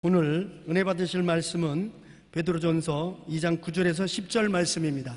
오늘 은혜 받으실 말씀은 베드로전서 2장 9절에서 10절 말씀입니다.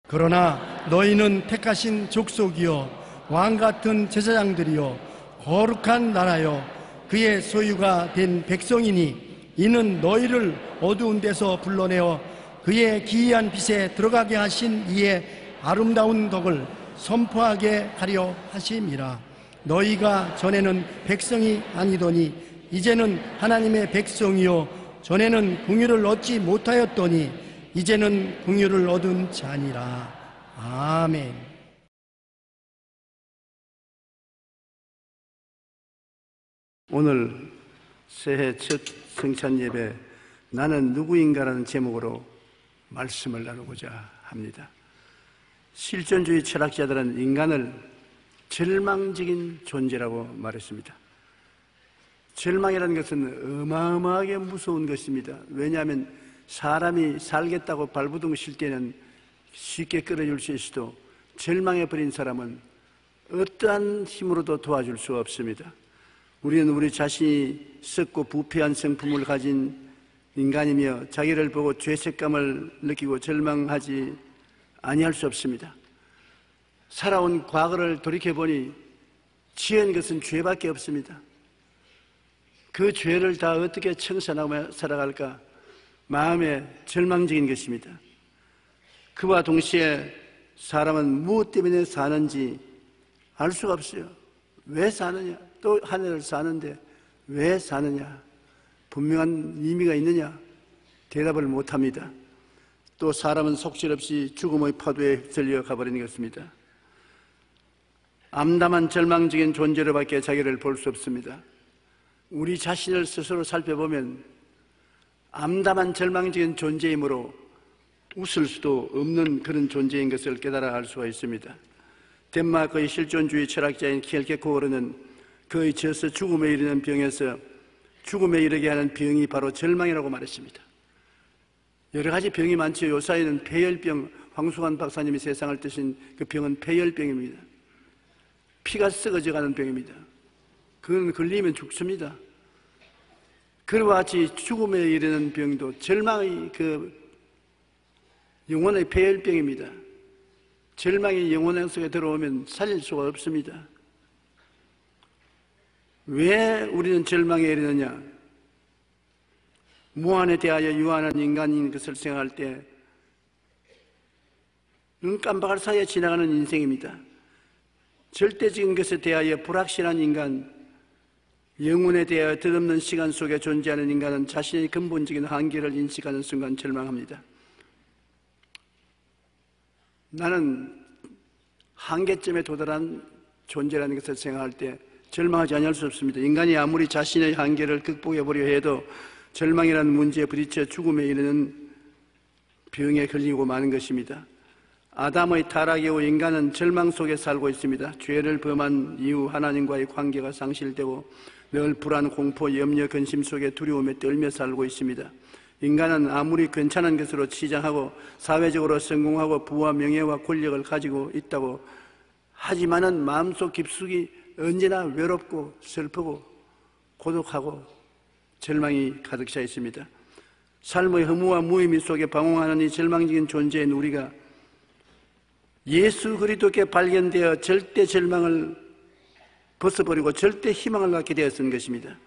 그러나 너희는 택하신 족속이요 왕같은 제사장들이요 거룩한 나라요 그의 소유가 된 백성이니 이는 너희를 어두운 데서 불러내어 그의 기이한 빛에 들어가게 하신 이의 아름다운 덕을 선포하게 하려 하심이라. 너희가 전에는 백성이 아니더니 이제는 하나님의 백성이요 전에는 긍휼을 얻지 못하였더니 이제는 긍휼을 얻은 자니라. 아멘. 오늘 새해 첫 성찬 예배 나는 누구인가라는 제목으로 말씀을 나누고자 합니다. 실존주의 철학자들은 인간을 절망적인 존재라고 말했습니다. 절망이라는 것은 어마어마하게 무서운 것입니다. 왜냐하면 사람이 살겠다고 발버둥 칠 때는 쉽게 끌어줄 수 있어도 절망해버린 사람은 어떠한 힘으로도 도와줄 수 없습니다. 우리는 우리 자신이 썩고 부패한 성품을 가진 인간이며 자기를 보고 죄책감을 느끼고 절망하지 아니할 수 없습니다. 살아온 과거를 돌이켜보니 지은 것은 죄밖에 없습니다. 그 죄를 다 어떻게 청산하며 살아갈까 마음에 절망적인 것입니다. 그와 동시에 사람은 무엇 때문에 사는지 알 수가 없어요. 왜 사느냐? 또 한 해를 사는데 왜 사느냐? 분명한 의미가 있느냐? 대답을 못합니다. 또 사람은 속절없이 죽음의 파도에 들려가 버리는 것입니다. 암담한 절망적인 존재로밖에 자기를 볼 수 없습니다. 우리 자신을 스스로 살펴보면 암담한 절망적인 존재이므로 웃을 수도 없는 그런 존재인 것을 깨달아 알 수가 있습니다. 덴마크의 실존주의 철학자인 킬케코어르는 그의 저서 죽음에 이르는 병에서 죽음에 이르게 하는 병이 바로 절망이라고 말했습니다. 여러 가지 병이 많죠. 요사이는 폐혈병, 황수관 박사님이 세상을 뜨신 그 병은 폐혈병입니다. 피가 썩어져가는 병입니다. 그건 걸리면 죽습니다. 그와 같이 죽음에 이르는 병도 절망의 그 영혼의 폐혈병입니다. 절망이 영혼 속에 들어오면 살릴 수가 없습니다. 왜 우리는 절망에 이르느냐? 무한에 대하여 유한한 인간인 것을 생각할 때 눈 깜박할 사이에 지나가는 인생입니다. 절대적인 것에 대하여 불확실한 인간, 영혼에 대하여 덧없는 시간 속에 존재하는 인간은 자신의 근본적인 한계를 인식하는 순간 절망합니다. 나는 한계점에 도달한 존재라는 것을 생각할 때 절망하지 않을 수 없습니다. 인간이 아무리 자신의 한계를 극복해보려 해도 절망이라는 문제에 부딪혀 죽음에 이르는 병에 걸리고 마는 것입니다. 아담의 타락 이후 인간은 절망 속에 살고 있습니다. 죄를 범한 이후 하나님과의 관계가 상실되고 늘 불안, 공포, 염려, 근심 속에 두려움에 떨며 살고 있습니다. 인간은 아무리 괜찮은 것으로 치장하고 사회적으로 성공하고 부와 명예와 권력을 가지고 있다고 하지만은 마음속 깊숙이 언제나 외롭고 슬프고 고독하고 절망이 가득 차 있습니다. 삶의 허무와 무의미 속에 방황하는 이 절망적인 존재인 우리가 예수 그리스도께 발견되어 절대 절망을 벗어버리고 절대 희망을 갖게 되었던 것입니다.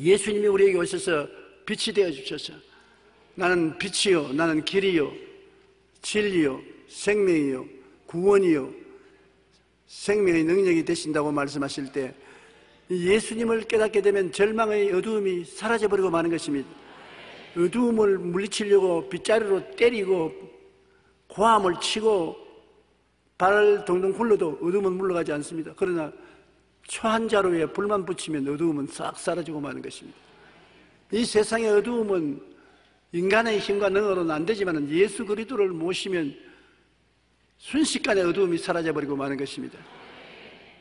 예수님이 우리에게 오셔서 빛이 되어 주셔서 나는 빛이요 나는 길이요 진리요 생명이요 구원이요 생명의 능력이 되신다고 말씀하실 때 예수님을 깨닫게 되면 절망의 어두움이 사라져버리고 마는 것입니다. 어두움을 물리치려고 빗자루로 때리고 고함을 치고 발을 동동 굴러도 어두움은 물러가지 않습니다. 그러나 초 한 자루에 불만 붙이면 어두움은 싹 사라지고 마는 것입니다. 이 세상의 어두움은 인간의 힘과 능력으로는 안 되지만 예수 그리스도를 모시면 순식간에 어두움이 사라져버리고 마는 것입니다.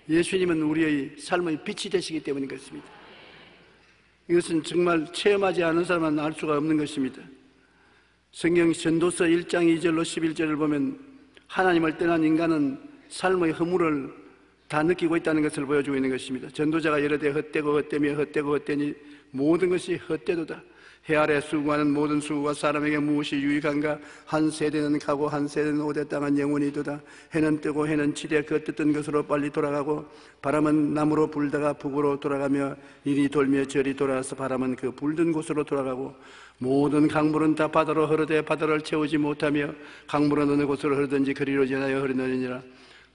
예수님은 우리의 삶의 빛이 되시기 때문인 것입니다. 이것은 정말 체험하지 않은 사람은 알 수가 없는 것입니다. 성경 전도서 1장 2절로 11절을 보면 하나님을 떠난 인간은 삶의 허물을 다 느끼고 있다는 것을 보여주고 있는 것입니다. 전도자가 여러 대 헛되고 헛되며 헛되고 헛되니 모든 것이 헛되도다. 해 아래 수고하는 모든 수고가 사람에게 무엇이 유익한가? 한 세대는 가고 한 세대는 오대 땅은 영원이도다. 해는 뜨고 해는 지대 그 뜻던 것으로 빨리 돌아가고 바람은 남으로 불다가 북으로 돌아가며 이리 돌며 저리 돌아서 바람은 그 불던 곳으로 돌아가고 모든 강물은 다 바다로 흐르되 바다를 채우지 못하며 강물은 어느 곳으로 흐르든지 그리로 전하여 흐르느니라.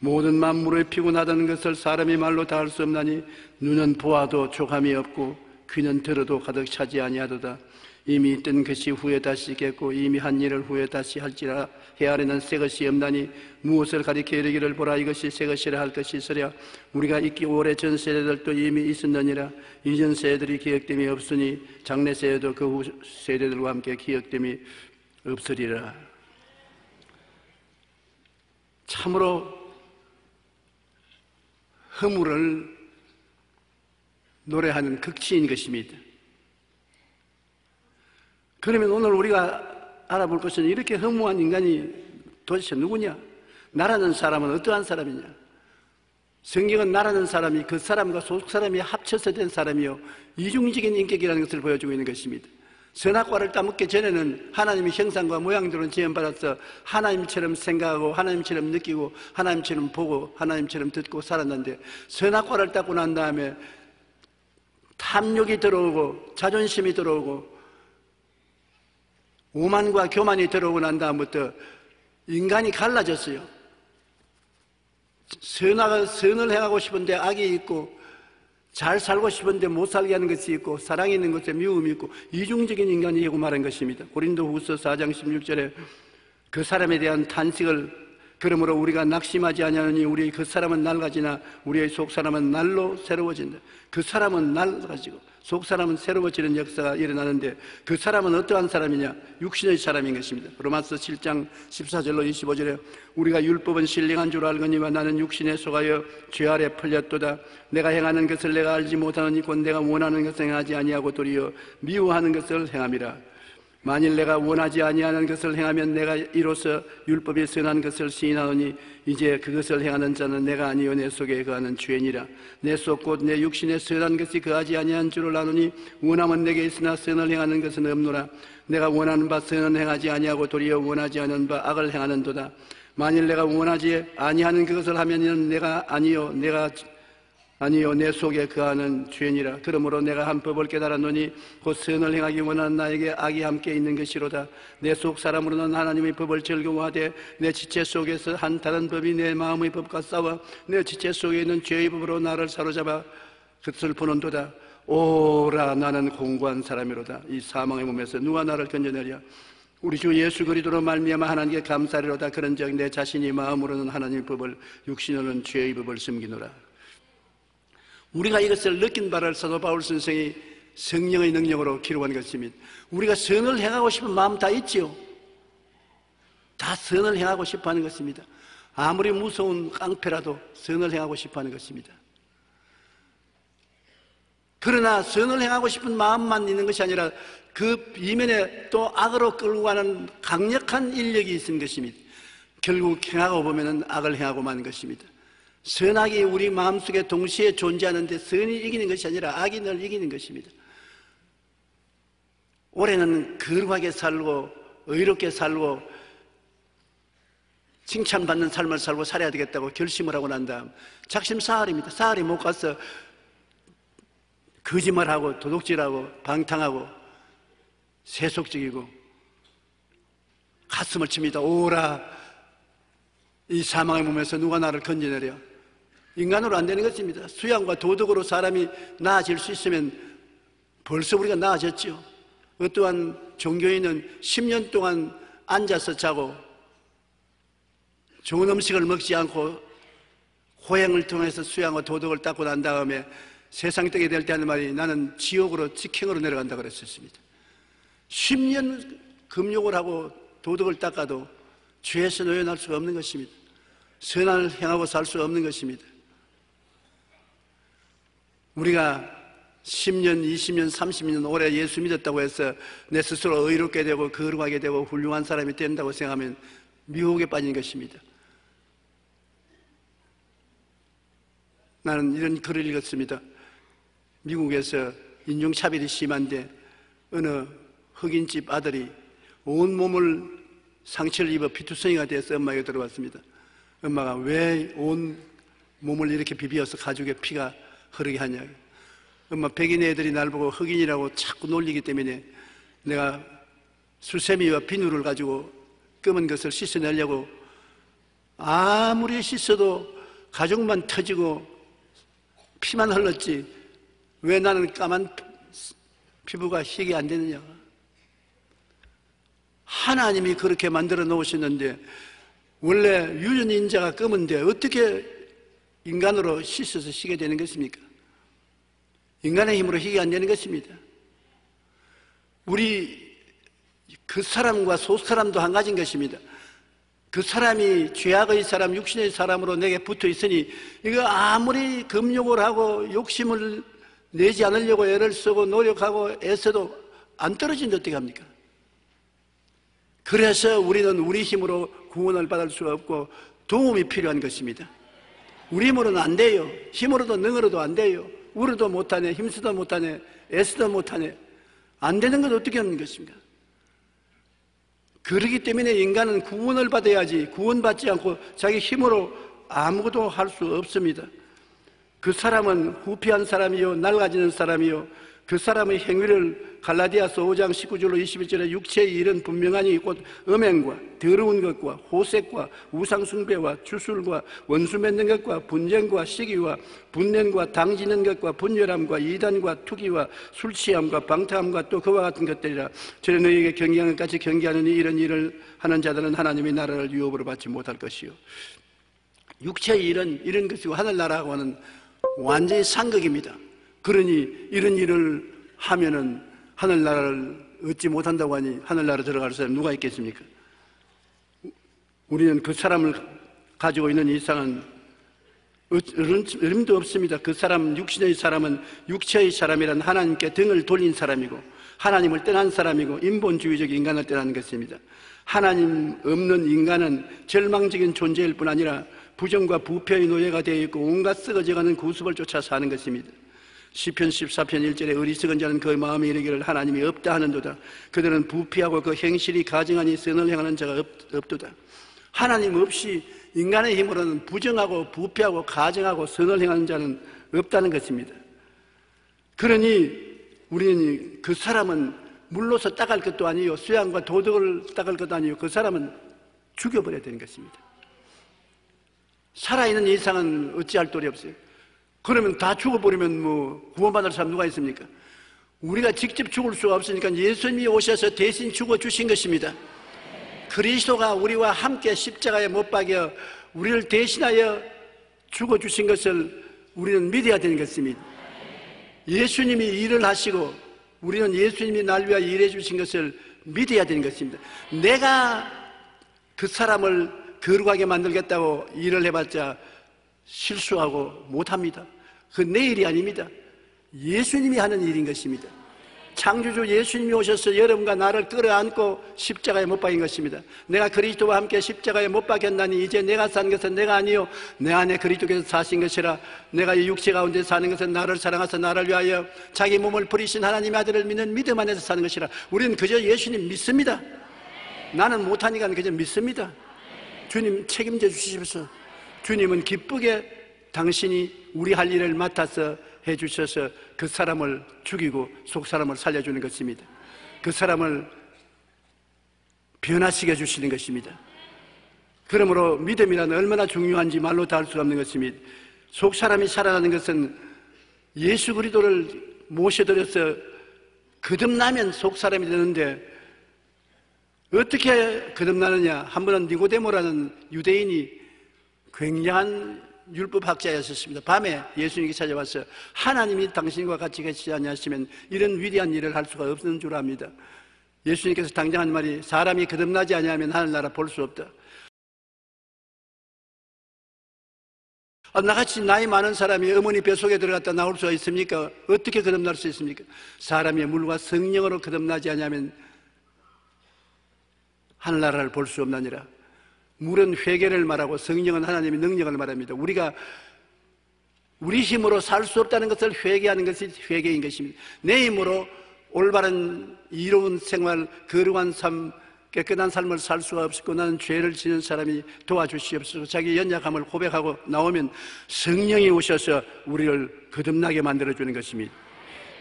모든 만물의 피곤하다는 것을 사람이 말로 다 할 수 없나니 눈은 보아도 족함이 없고 귀는 들어도 가득 차지 아니하도다. 이미 있던 것이 후에 다시 있겠고 이미 한 일을 후에 다시 할지라. 해 아래는 새 것이 없나니 무엇을 가리켜 이르기를 보라 이것이 새 것이라 할 것이 있으랴. 우리가 있기 오래 전 세대들도 이미 있었느니라. 이전 세대들이 기억됨이 없으니 장래 세대도 그 후 세대들과 함께 기억됨이 없으리라. 참으로 허물을 노래하는 극치인 것입니다. 그러면 오늘 우리가 알아볼 것은 이렇게 허무한 인간이 도대체 누구냐? 나라는 사람은 어떠한 사람이냐? 성경은 나라는 사람이 그 사람과 소속 사람이 합쳐서 된 사람이요 이중적인 인격이라는 것을 보여주고 있는 것입니다. 선악과를 따먹기 전에는 하나님의 형상과 모양대로 지음받아서 하나님처럼 생각하고 하나님처럼 느끼고 하나님처럼 보고 하나님처럼 듣고 살았는데 선악과를 따고 난 다음에 탐욕이 들어오고 자존심이 들어오고 오만과 교만이 들어오고 난 다음부터 인간이 갈라졌어요. 선을 행하고 싶은데 악이 있고 잘 살고 싶은데 못 살게 하는 것이 있고 사랑이 있는 것에 미움이 있고 이중적인 인간이 되고 말한 것입니다. 고린도후서 4장 16절에 그 사람에 대한 탄식을 그러므로 우리가 낙심하지 아니하느니 우리의 그 사람은 낡아지나 우리의 속 사람은 날로 새로워진다. 그 사람은 낡아지고 속 사람은 새로워지는 역사가 일어나는데 그 사람은 어떠한 사람이냐? 육신의 사람인 것입니다. 로마서 7장 14절로 25절에 우리가 율법은 신령한 줄 알거니와 나는 육신에 속하여 죄 아래 풀렸도다. 내가 행하는 것을 내가 알지 못하느니 곧 내가 원하는 것을 행하지 아니하고 도리어 미워하는 것을 행함이라. 만일 내가 원하지 아니하는 것을 행하면 내가 이로써 율법이 선한 것을 시인하노니 이제 그것을 행하는 자는 내가 아니요 내 속에 거하는 죄니라. 내 속 곧 내 육신에 선한 것이 거하지 아니한 줄을 아노니 원함은 내게 있으나 선을 행하는 것은 없노라. 내가 원하는 바 선은 행하지 아니하고 도리어 원하지 않은 바 악을 행하는도다. 만일 내가 원하지 아니하는 그것을 하면 내가 아니요 내 속에 거하는 죄니라. 그러므로 내가 한 법을 깨달았노니 곧 선을 행하기 원하는 나에게 악이 함께 있는 것이로다. 내 속 사람으로는 하나님의 법을 즐거워하되 내 지체 속에서 한 다른 법이 내 마음의 법과 싸워 내 지체 속에 있는 죄의 법으로 나를 사로잡아 그것을 보는도다. 오라 나는 공고한 사람이로다. 이 사망의 몸에서 누가 나를 건져내랴. 우리 주 예수 그리스도로 말미암아 하나님께 감사리로다. 그런즉 내 자신이 마음으로는 하나님의 법을 육신으로는 죄의 법을 숨기노라. 우리가 이것을 느낀 바를 사도 바울 선생이 성령의 능력으로 기록한 것입니다. 우리가 선을 행하고 싶은 마음 다 있지요. 다 선을 행하고 싶어하는 것입니다. 아무리 무서운 깡패라도 선을 행하고 싶어하는 것입니다. 그러나 선을 행하고 싶은 마음만 있는 것이 아니라 그 이면에 또 악으로 끌고 가는 강력한 인력이 있는 것입니다. 결국 행하고 보면 악을 행하고 마는 것입니다. 선악이 우리 마음속에 동시에 존재하는데 선이 이기는 것이 아니라 악이 늘 이기는 것입니다. 올해는 거룩하게 살고 의롭게 살고 칭찬받는 삶을 살고 살아야 되겠다고 결심을 하고 난 다음 작심 사흘입니다. 사흘이 못 가서 거짓말하고 도둑질하고 방탕하고 세속적이고 가슴을 칩니다. 오라 이 사망의 몸에서 누가 나를 건져내려. 인간으로 안 되는 것입니다. 수양과 도덕으로 사람이 나아질 수 있으면 벌써 우리가 나아졌지요. 어떠한 종교인은 10년 동안 앉아서 자고 좋은 음식을 먹지 않고 호행을 통해서 수양과 도덕을 닦고 난 다음에 세상 떡이 될 때 하는 말이 나는 지옥으로 직행으로 내려간다고 그랬었습니다. 10년 금욕을 하고 도덕을 닦아도 죄에서 놓여날 수가 없는 것입니다. 선을 행하고 살 수 없는 것입니다. 우리가 10년, 20년, 30년 오래 예수 믿었다고 해서 내 스스로 의롭게 되고 거룩하게 되고 훌륭한 사람이 된다고 생각하면 미혹에 빠진 것입니다. 나는 이런 글을 읽었습니다. 미국에서 인종차별이 심한데 어느 흑인집 아들이 온몸을 상처를 입어 피투성이가 돼서 엄마에게 들어왔습니다. 엄마가 왜 온 몸을 이렇게 비비어서 가죽에 피가 흐르게 하냐. 엄마, 백인 애들이 날 보고 흑인이라고 자꾸 놀리기 때문에 내가 수세미와 비누를 가지고 검은 것을 씻어내려고 아무리 씻어도 가죽만 터지고 피만 흘렀지 왜 나는 까만 피부가 희게 안 되느냐. 하나님이 그렇게 만들어 놓으셨는데 원래 유전인자가 검은데 어떻게 인간으로 씻어서 희게 되는 것입니까? 인간의 힘으로 희게 안 되는 것입니다. 우리 그 사람과 속 사람도 한 가지인 것입니다. 그 사람이 죄악의 사람, 육신의 사람으로 내게 붙어 있으니 이거 아무리 금욕을 하고 욕심을 내지 않으려고 애를 쓰고 노력하고 애써도 안 떨어진다 어떻게 합니까? 그래서 우리는 우리 힘으로 구원을 받을 수가 없고 도움이 필요한 것입니다. 우리 힘으로는 안 돼요. 힘으로도 능으로도 안 돼요. 울어도 못하네, 힘쓰도 못하네, 애쓰도 못하네. 안 되는 건 어떻게 하는 것입니까? 그렇기 때문에 인간은 구원을 받아야지 구원받지 않고 자기 힘으로 아무것도 할 수 없습니다. 그 사람은 후피한 사람이요 낡아지는 사람이요 그 사람의 행위를 갈라디아서 5장 19절로 21절에 육체의 일은 분명하니 곧 음행과 더러운 것과 호색과 우상숭배와 주술과 원수 맺는 것과 분쟁과 시기와 분냄과 당지는 것과 분열함과 이단과 투기와 술취함과 방탕함과 또 그와 같은 것들이라. 저는 너희에게 경계하는 것 같이 경계하느니 이런 일을 하는 자들은 하나님의 나라를 유업으로 받지 못할 것이요. 육체의 일은 이런 것이고 하늘나라하고는 완전히 상극입니다. 그러니 이런 일을 하면은 하늘나라를 얻지 못한다고 하니 하늘나라 들어갈 사람 누가 있겠습니까? 우리는 그 사람을 가지고 있는 이상은 어림도 없습니다. 그 사람, 육신의 사람은 육체의 사람이란 하나님께 등을 돌린 사람이고 하나님을 떠난 사람이고 인본주의적 인간을 떠난 것입니다. 하나님 없는 인간은 절망적인 존재일 뿐 아니라 부정과 부패의 노예가 되어 있고 온갖 썩어져가는 구습을 쫓아 사는 것입니다. 시편 14편 1절에 어리석은 자는 그 마음에 이르기를 하나님이 없다 하는도다. 그들은 부패하고 그 행실이 가증하니 선을 행하는 자가 없도다. 하나님 없이 인간의 힘으로는 부정하고 부패하고 가증하고 선을 행하는 자는 없다는 것입니다. 그러니 우리는 그 사람은 물로서 닦을 것도 아니요 수양과 도덕을 닦을 것도 아니요 그 사람은 죽여버려야 되는 것입니다. 살아있는 이상은 어찌할 도리 없어요. 그러면 다 죽어버리면 뭐 구원받을 사람 누가 있습니까? 우리가 직접 죽을 수가 없으니까 예수님이 오셔서 대신 죽어주신 것입니다. 그리스도가 우리와 함께 십자가에 못 박여 우리를 대신하여 죽어주신 것을 우리는 믿어야 되는 것입니다. 예수님이 일을 하시고 우리는 예수님이 날 위하여 일해 주신 것을 믿어야 되는 것입니다. 내가 그 사람을 거룩하게 만들겠다고 일을 해봤자 실수하고 못합니다. 그 내 일이 아닙니다. 예수님이 하는 일인 것입니다. 창조주 예수님이 오셔서 여러분과 나를 끌어안고 십자가에 못 박인 것입니다. 내가 그리스도와 함께 십자가에 못 박혔나니 이제 내가 산 것은 내가 아니요 내 안에 그리스도께서 사신 것이라. 내가 이 육체 가운데 사는 것은 나를 사랑하사 나를 위하여 자기 몸을 버리신 하나님의 아들을 믿는 믿음 안에서 사는 것이라. 우리는 그저 예수님 믿습니다. 나는 못하니까 그저 믿습니다. 주님 책임져 주시면서 주님은 기쁘게 당신이 우리 할 일을 맡아서 해주셔서 그 사람을 죽이고 속 사람을 살려주는 것입니다. 그 사람을 변화시켜 주시는 것입니다. 그러므로 믿음이란 얼마나 중요한지 말로 다 할 수 없는 것입니다. 속 사람이 살아나는 것은 예수 그리스도를 모셔드려서 거듭나면 속 사람이 되는데 어떻게 거듭나느냐? 한 번은 니고데모라는 유대인이 굉장한 율법학자였었습니다. 밤에 예수님께 찾아와서 하나님이 당신과 같이 계시지 않으시면 이런 위대한 일을 할 수가 없는 줄 압니다. 예수님께서 당장한 말이 사람이 거듭나지 않으면 하늘나라 볼 수 없다. 나같이 나이 많은 사람이 어머니 뱃속에 들어갔다 나올 수가 있습니까? 어떻게 거듭날 수 있습니까? 사람이 물과 성령으로 거듭나지 않으면 하늘나라를 볼 수 없느니라. 물은 회개를 말하고 성령은 하나님의 능력을 말합니다. 우리가 우리 힘으로 살 수 없다는 것을 회개하는 것이 회개인 것입니다. 내 힘으로 올바른 이로운 생활, 거룩한 삶, 깨끗한 삶을 살 수가 없었고 나는 죄를 지는 사람이 도와주시옵소서. 자기 연약함을 고백하고 나오면 성령이 오셔서 우리를 거듭나게 만들어주는 것입니다.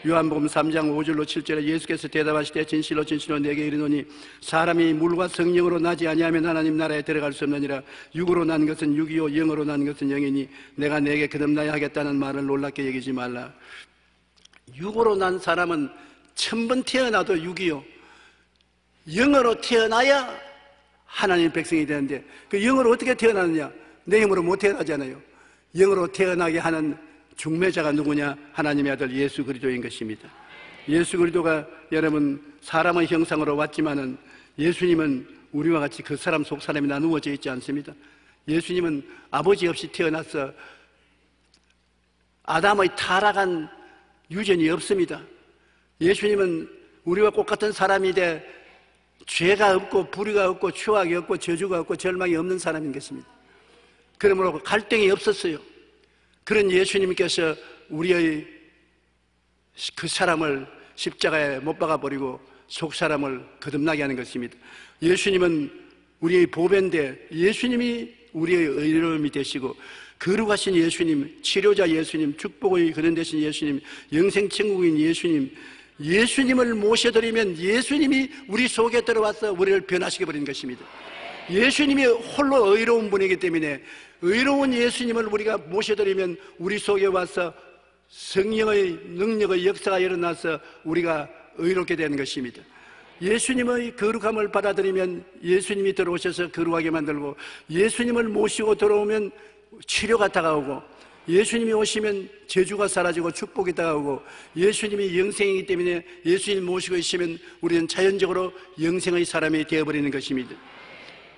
요한복음 3장 5절로 7절에 예수께서 대답하시되 진실로 진실로 내게 이르노니 사람이 물과 성령으로 나지 아니하면 하나님 나라에 들어갈 수 없느니라. 육으로 난 것은 육이요 영으로 난 것은 영이니 내가 내게 거듭나야 하겠다는 말을 놀랍게 여기지 말라. 육으로 난 사람은 천번 태어나도 육이요 영으로 태어나야 하나님 백성이 되는데 그 영으로 어떻게 태어나느냐? 내 힘으로 못 태어나잖아요. 영으로 태어나게 하는 중매자가 누구냐? 하나님의 아들 예수 그리스도인 것입니다. 예수 그리스도가 여러분 사람의 형상으로 왔지만은 예수님은 우리와 같이 그 사람 속 사람이 나누어져 있지 않습니다. 예수님은 아버지 없이 태어나서 아담의 타락한 유전이 없습니다. 예수님은 우리와 똑같은 사람이 돼 죄가 없고 불의가 없고 추악이 없고 저주가 없고 절망이 없는 사람인 것입니다. 그러므로 갈등이 없었어요. 그런 예수님께서 우리의 그 사람을 십자가에 못 박아버리고 속 사람을 거듭나게 하는 것입니다. 예수님은 우리의 보배인데 예수님이 우리의 의로움이 되시고 거룩하신 예수님, 치료자 예수님, 축복의 근원 되신 예수님, 영생천국인 예수님, 예수님을 모셔드리면 예수님이 우리 속에 들어와서 우리를 변화시켜버리는 것입니다. 예수님이 홀로 의로운 분이기 때문에 의로운 예수님을 우리가 모셔드리면 우리 속에 와서 성령의 능력의 역사가 일어나서 우리가 의롭게 되는 것입니다. 예수님의 거룩함을 받아들이면 예수님이 들어오셔서 거룩하게 만들고 예수님을 모시고 들어오면 치료가 다가오고 예수님이 오시면 저주가 사라지고 축복이 다가오고 예수님이 영생이기 때문에 예수님 모시고 있으면 우리는 자연적으로 영생의 사람이 되어버리는 것입니다.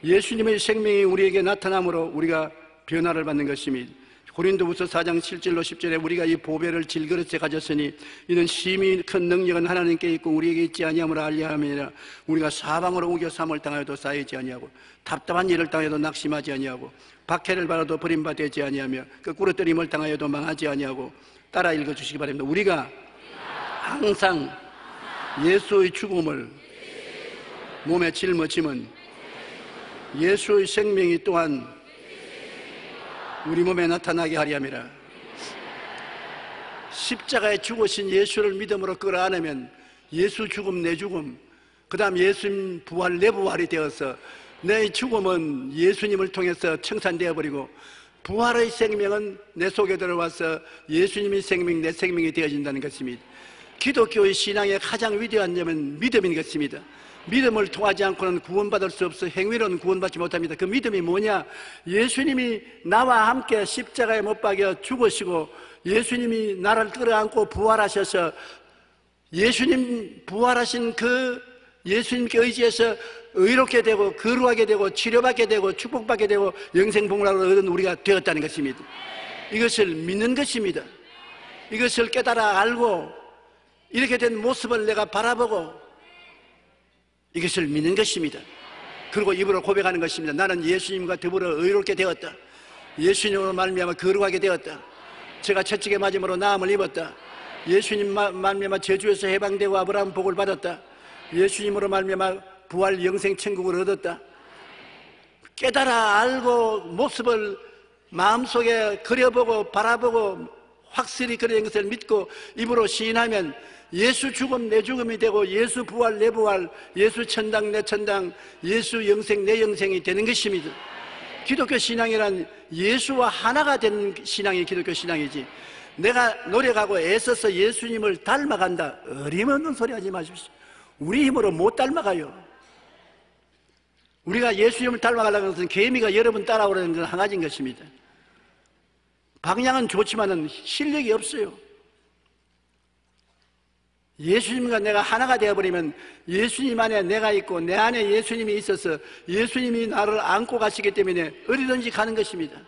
예수님의 생명이 우리에게 나타남으로 우리가 변화를 받는 것입니다. 고린도후서 4장 7절로 10절에 우리가 이 보배를 질그릇에 가졌으니 이는 심히 큰 능력은 하나님께 있고 우리에게 있지 아니함을 알려 함이니라. 우리가 사방으로 우겨 삼을 당하여도 쌓이지 아니하고 답답한 일을 당해도 낙심하지 아니하고 박해를 받아도 버림받지 아니하며 거꾸로 뜨림을 당하여도 망하지 아니하고 따라 읽어주시기 바랍니다. 우리가 항상 예수의 죽음을 몸에 짊어짐은 예수의 생명이 또한 우리 몸에 나타나게 하리 함이라. 십자가에 죽으신 예수를 믿음으로 끌어안으면 예수 죽음 내 죽음, 그 다음 예수님 부활 내 부활이 되어서 내 죽음은 예수님을 통해서 청산되어 버리고 부활의 생명은 내 속에 들어와서 예수님의 생명 내 생명이 되어진다는 것입니다. 기독교의 신앙의 가장 위대한 점은 믿음인 것입니다. 믿음을 통하지 않고는 구원받을 수 없어 행위로는 구원받지 못합니다. 그 믿음이 뭐냐? 예수님이 나와 함께 십자가에 못 박여 죽으시고 예수님이 나를 끌어안고 부활하셔서 예수님 부활하신 그 예수님께 의지해서 의롭게 되고 거룩하게 되고 치료받게 되고 축복받게 되고 영생복락을 얻은 우리가 되었다는 것입니다. 이것을 믿는 것입니다. 이것을 깨달아 알고 이렇게 된 모습을 내가 바라보고 이것을 믿는 것입니다. 그리고 입으로 고백하는 것입니다. 나는 예수님과 더불어 의롭게 되었다. 예수님으로 말미암아 거룩하게 되었다. 제가 채찍에 맞음으로 나음을 입었다. 예수님 말미암아 저주에서 해방되고 아브라함 복을 받았다. 예수님으로 말미암아 부활 영생 천국을 얻었다. 깨달아 알고 모습을 마음속에 그려보고 바라보고 확실히 그런 것을 믿고 입으로 시인하면 예수 죽음 내 죽음이 되고 예수 부활 내 부활, 예수 천당 내 천당, 예수 영생 내 영생이 되는 것입니다. 기독교 신앙이란 예수와 하나가 되는 신앙이 기독교 신앙이지, 내가 노력하고 애써서 예수님을 닮아간다, 어림없는 소리 하지 마십시오. 우리 힘으로 못 닮아가요. 우리가 예수님을 닮아가려는 것은 개미가 여러분 따라오려는 건 한 가지인 것입니다. 방향은 좋지만은 실력이 없어요. 예수님과 내가 하나가 되어버리면 예수님 안에 내가 있고 내 안에 예수님이 있어서 예수님이 나를 안고 가시기 때문에 어디든지 가는 것입니다.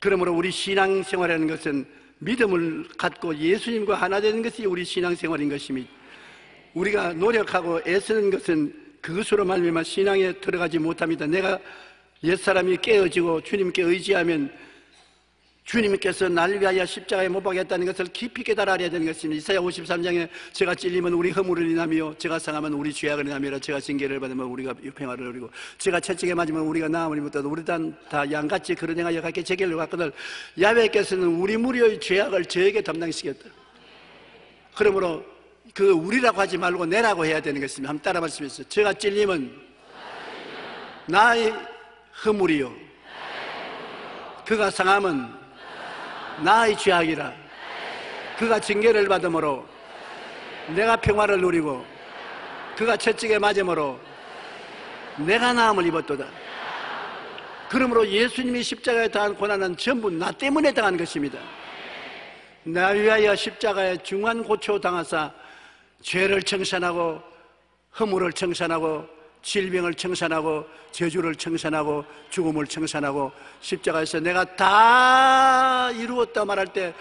그러므로 우리 신앙생활이라는 것은 믿음을 갖고 예수님과 하나 되는 것이 우리 신앙생활인 것입니다. 우리가 노력하고 애쓰는 것은 그것으로 말미암아 신앙에 들어가지 못합니다. 내가 옛사람이 깨어지고 주님께 의지하면 주님께서 날 위하여 십자가에 못 박였다는 것을 깊이 깨달아야 되는 것입니다. 이사야 53장에 제가 찔리면 우리 허물을 인하며 제가 상하면 우리 죄악을 인하며 제가 징계를 받으면 우리가 평화를 누리고 제가 채찍에 맞으면 우리가 나음을 입었다도 우리 다 양같이 그런 행하여 각기 제게를 갖거늘 야훼께서는 우리 무리의 죄악을 저에게 담당시켰다. 그러므로 그 우리라고 하지 말고 내라고 해야 되는 것입니다. 한번 따라 말씀해주세요. 제가 찔리면 나의 허물이요 그가 상하면 나의 죄악이라. 그가 징계를 받음으로 내가 평화를 누리고 그가 채찍에 맞음으로 내가 나음을 입었도다. 그러므로 예수님이 십자가에 당한 고난은 전부 나 때문에 당한 것입니다. 나 위하여 십자가에 중한 고초 당하사 죄를 청산하고 허물을 청산하고 질병을 청산하고 저주를 청산하고 죽음을 청산하고 십자가에서 내가 다 이루었다 말할 때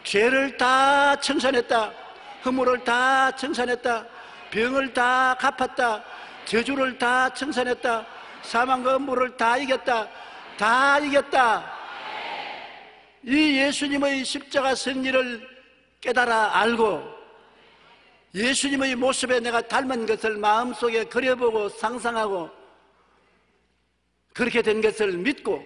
죄를 다 청산했다, 허물을 다 청산했다, 병을 다 갚았다, 저주를 다 청산했다, 사망과 음부를 다 이겼다, 다 이겼다. 이 예수님의 십자가 승리를 깨달아 알고 예수님의 모습에 내가 닮은 것을 마음속에 그려보고 상상하고 그렇게 된 것을 믿고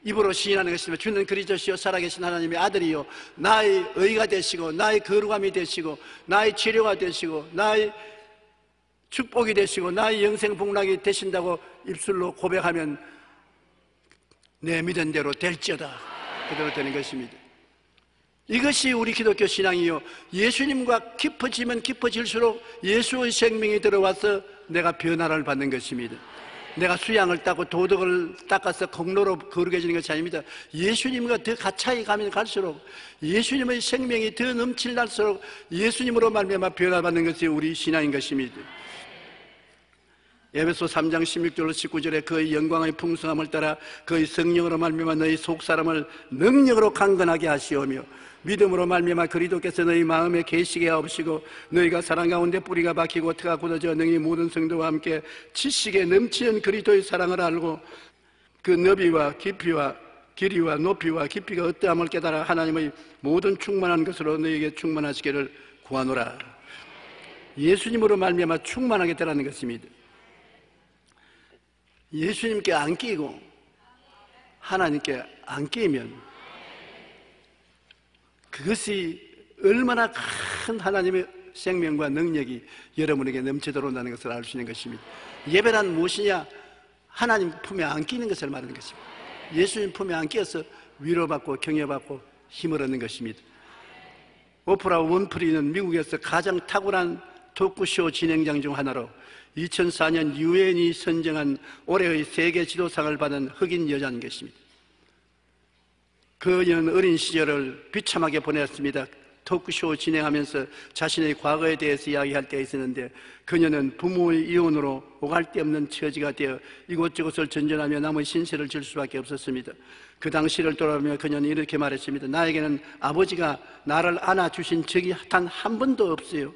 입으로 시인하는 것입니다. 주는 그리스도시요 살아계신 하나님의 아들이요 나의 의가 되시고 나의 거룩함이 되시고 나의 치료가 되시고 나의 축복이 되시고 나의 영생 복락이 되신다고 입술로 고백하면 내 믿은 대로 될지어다. 그대로 되는 것입니다. 이것이 우리 기독교 신앙이요 예수님과 깊어지면 깊어질수록 예수의 생명이 들어와서 내가 변화를 받는 것입니다. 내가 수양을 닦고 도덕을 닦아서 공로로 거룩해지는 것이 아닙니다. 예수님과 더 가까이 가면 갈수록 예수님의 생명이 더 넘칠날수록 예수님으로 말미암아 변화받는 것이 우리 신앙인 것입니다. 에베소 3장 16절로 19절에 그의 영광의 풍성함을 따라 그의 성령으로 말미암아 너희 속사람을 능력으로 강건하게 하시오며 믿음으로 말미암아 그리스도께서 너희 마음에 계시게 하옵시고 너희가 사랑 가운데 뿌리가 박히고 터가 굳어져 너희 모든 성도와 함께 지식에 넘치는 그리스도의 사랑을 알고 그 너비와 깊이와 길이와 높이와 깊이가 어떠함을 깨달아 하나님의 모든 충만한 것으로 너희에게 충만하시기를 구하노라. 예수님으로 말미암아 충만하게 되라는 것입니다. 예수님께 안 끼고 하나님께 안 끼면 그것이 얼마나 큰 하나님의 생명과 능력이 여러분에게 넘치도록 나는 것을 알 수 있는 것입니다. 예배란 무엇이냐? 하나님 품에 안 끼는 것을 말하는 것입니다. 예수님 품에 안 끼어서 위로받고 격려받고 힘을 얻는 것입니다. 오프라 윈프리는 미국에서 가장 탁월한 토크쇼 진행장 중 하나로 2004년 유엔이 선정한 올해의 세계 지도상을 받은 흑인 여자인 것입니다. 그녀는 어린 시절을 비참하게 보냈습니다. 토크쇼 진행하면서 자신의 과거에 대해서 이야기할 때가 있었는데 그녀는 부모의 이혼으로 오갈 데 없는 처지가 되어 이곳저곳을 전전하며 남의 신세를 질 수밖에 없었습니다. 그 당시를 돌아보며 그녀는 이렇게 말했습니다. 나에게는 아버지가 나를 안아주신 적이 단 한 번도 없어요.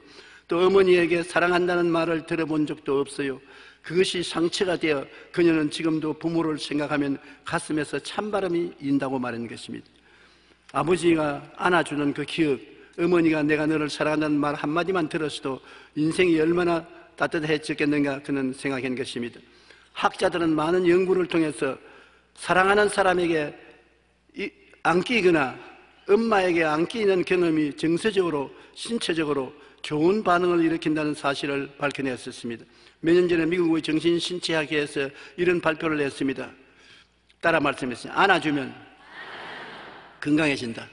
또 어머니에게 사랑한다는 말을 들어본 적도 없어요. 그것이 상처가 되어 그녀는 지금도 부모를 생각하면 가슴에서 찬바람이 인다고 말하는 것입니다. 아버지가 안아주는 그 기억, 어머니가 내가 너를 사랑한다는 말 한마디만 들었어도 인생이 얼마나 따뜻해졌겠는가 그는 생각한 것입니다. 학자들은 많은 연구를 통해서 사랑하는 사람에게 안기거나 엄마에게 안기는 경험이 정서적으로 신체적으로 좋은 반응을 일으킨다는 사실을 밝혀냈었습니다. 몇 년 전에 미국의 정신신체학회에서 이런 발표를 했습니다. 따라 말씀했어요. 안아주면 건강해진다.